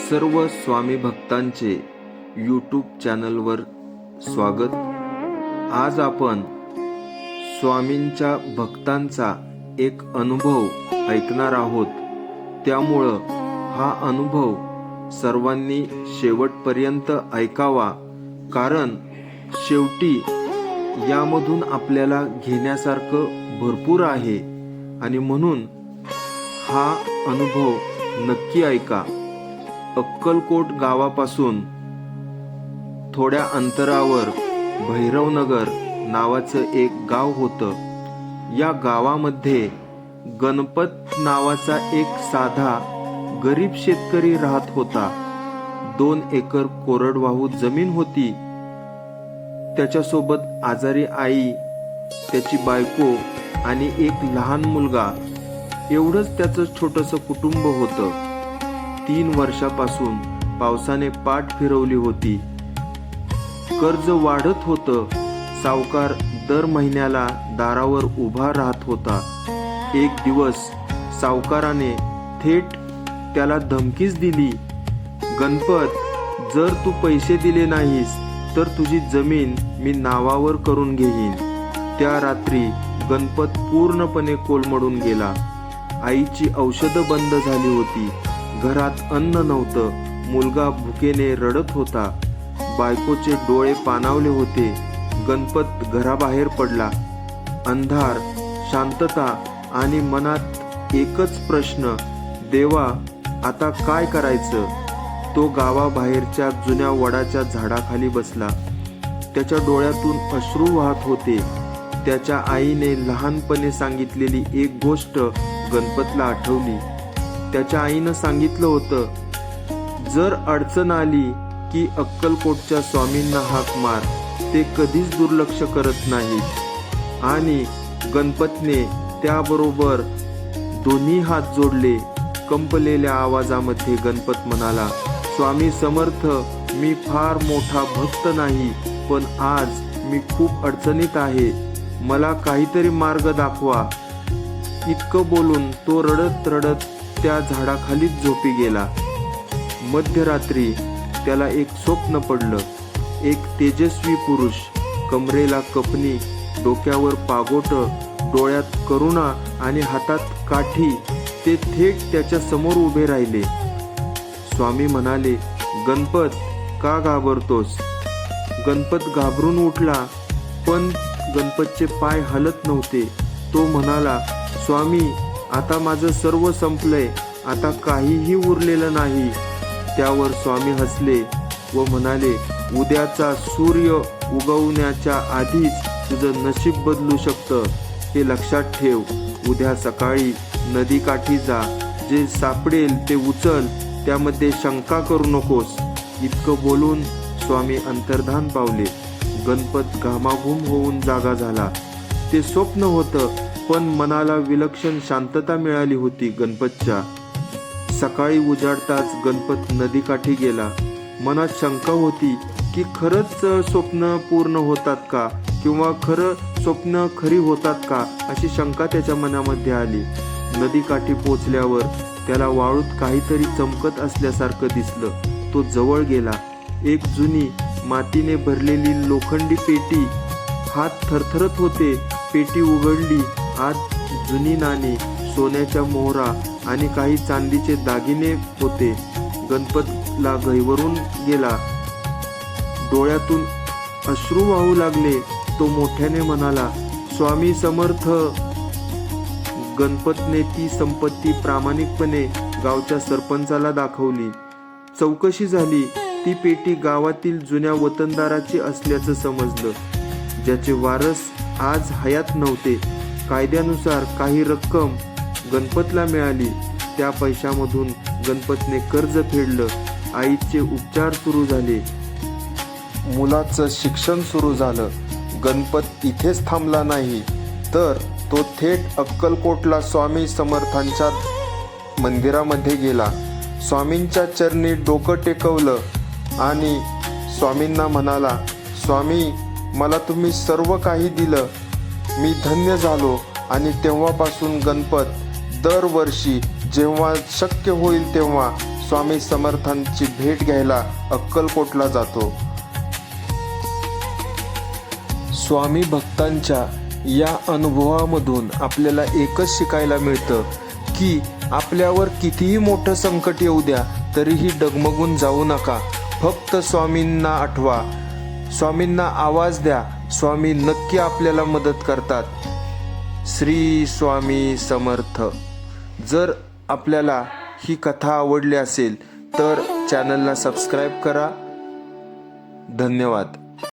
सर्व स्वामी भक्तांचे यूट्यूब चॅनलवर स्वागत। आज आपण स्वामींच्या भक्तांचा एक अनुभव ऐकणार आहोत, त्यामुळं हा अनुभव सर्वांनी शेवटपर्यंत ऐकावा, कारण शेवटी यामधून आपल्याला घेण्यासारखं भरपूर आहे आणि म्हणून हा अनुभव नक्की ऐका। अक्कलकोट गावापासून थोड्या अंतरावर भैरवनगर नावाचं एक गाव होतं। या गावामध्ये गणपत नावाचा एक साधा गरीब शेतकरी राहत होता। 2 एकर कोरडवाहू जमीन होती। त्याच्यासोबत आजारी आई, त्याची बायको आणि एक लहान मुलगा, एवढंच त्याचं छोटंसं कुटुंब होतं। 3 वर्षापासून पावसाने पाठ फिरवली होती। कर्ज वाढत होतं। सावकार दर महिन्याला दारावर उभा राहत होता। एक दिवस सावकाराने थेट त्याला धमकीच दिली, गणपत, जर तू पैसे दिले नाहीस तर तुझी जमीन मी नावावर करून घेईन। त्या रात्री गणपत पूर्णपणे कोलमडून गेला। आईची औषधं बंद झाली होती। घरात अन्न नव्हतं। मुलगा भुकेने रडत होता। बायकोचे डोळे पाणावले होते। गणपत घराबाहेर पडला। अंधार, शांतता आणि मनात एकच प्रश्न, देवा, आता काय करायचं? तो गावाबाहेरच्या जुन्या वडाच्या झाडाखाली बसला। त्याच्या डोळ्यातून अश्रू वाहत होते। त्याच्या आईने लहानपणी सांगितलेली एक गोष्ट गणपतला आठवली। त्याच्या आईनं सांगितलं होतं, जर अडचण आली की अक्कलकोटच्या स्वामींना हाक मार, ते कधीच दुर्लक्ष करत नाहीत। आणि गणपतने त्याबरोबर दोन्ही हात जोडले। कंपलेल्या आवाजामध्ये गणपत म्हणाला, स्वामी समर्थ, मी फार मोठा भक्त नाही, पण आज मी खूप अडचणीत आहे। मला काहीतरी मार्ग दाखवा। इतकं बोलून तो रडत रडत त्या झाडाखालीच झोपी गेला। मध्यरात्री त्याला एक स्वप्न पडलं। एक तेजस्वी पुरुष, कमरेला कपनी, डोक्यावर पागोट, डोळ्यात करुणा आणि हातात काठी, ते थेट त्याच्या समोर उभे राहिले। स्वामी म्हणाले, गणपत, का घाबरतोस? गणपत घाबरून उठला, पण गणपतचे पाय हलत नव्हते। तो म्हणाला, स्वामी, आता माझं सर्व संपलंय, आता काहीही उरलेलं नाही। त्यावर स्वामी हसले व म्हणाले, उद्याचा सूर्य उगवण्याच्या आधीच तुझं नशीब बदलू शकतं, हे लक्षात ठेव। उद्या सकाळी नदीकाठी जा, जे सापडेल ते उचल, त्यामध्ये शंका करू नकोस। इतकं बोलून स्वामी अंतर्धान पावले। गणपत घामाघूम होऊन जागा झाला। ते स्वप्न होतं, पण मनाला विलक्षण शांतता मिळाली होती गणपतच्या। सकाळी उजाडताच गणपत नदीकाठी गेला। मनात शंका होती की खरंच स्वप्न पूर्ण होतात का, किंवा स्वप्न खरी होतात का, अशी शंका त्याच्या मनामध्ये आली। नदीकाठी पोचल्यावर त्याला वाळूत काहीतरी चमकत असल्यासारखं दिसलं। तो जवळ गेला। एक जुनी मातीने भरलेली लोखंडी पेटी, हात थरथरत होते। पेटी उघडली। आत जुनी नाणी, सोन्याच्या मोहरा आणि काही चांदीचे दागिने होते। गणपतला गहिवरून गेला। डोळ्यातून अश्रू वाहू लागले। तो मोठ्याने म्हणाला, स्वामी समर्थ। गणपतने ती संपत्ती प्रामाणिकपणे गावच्या सरपंचाला दाखवली। चौकशी झाली। ती पेटी गावातील जुन्या वतनदाराची असल्याचं समजलं, ज्याचे वारस आज हयात नव्हते। कायद्यानुसार काही रक्कम गणपतला मिळाली। त्या पैशामधून गणपतने कर्ज फेडलं। आईचे उपचार सुरू झाले। मुलाचं शिक्षण सुरू झालं। गणपत इथेच थांबला नाही, तर तो थेट अक्कलकोटला स्वामी समर्थांच्या मंदिरामध्ये गेला। स्वामींच्या चरणी डोकं टेकवलं आणि स्वामींना म्हणाला, स्वामी, मला तुम्ही सर्व काही दिलं, मी धन्य झालो। आणि तेव्हापासून गणपत दरवर्षी जेव्हा शक्य होईल तेव्हा स्वामी समर्थांची भेट घ्यायला अक्कलकोटला जातो. स्वामी भक्तांच्या या अनुभवामधून आपल्याला एकच शिकायला मिळतं की आपल्यावर कितीही मोठं संकट येऊ द्या तरीही डगमगून जाऊ नका. फक्त स्वामींना आठवा, स्वामींना आवाज द्या. स्वामी नक्की आपल्याला मदत करतात. श्री स्वामी समर्थ. जर आपल्याला ही कथा आवडली असेल तर चॅनलला सबस्क्राईब करा. धन्यवाद.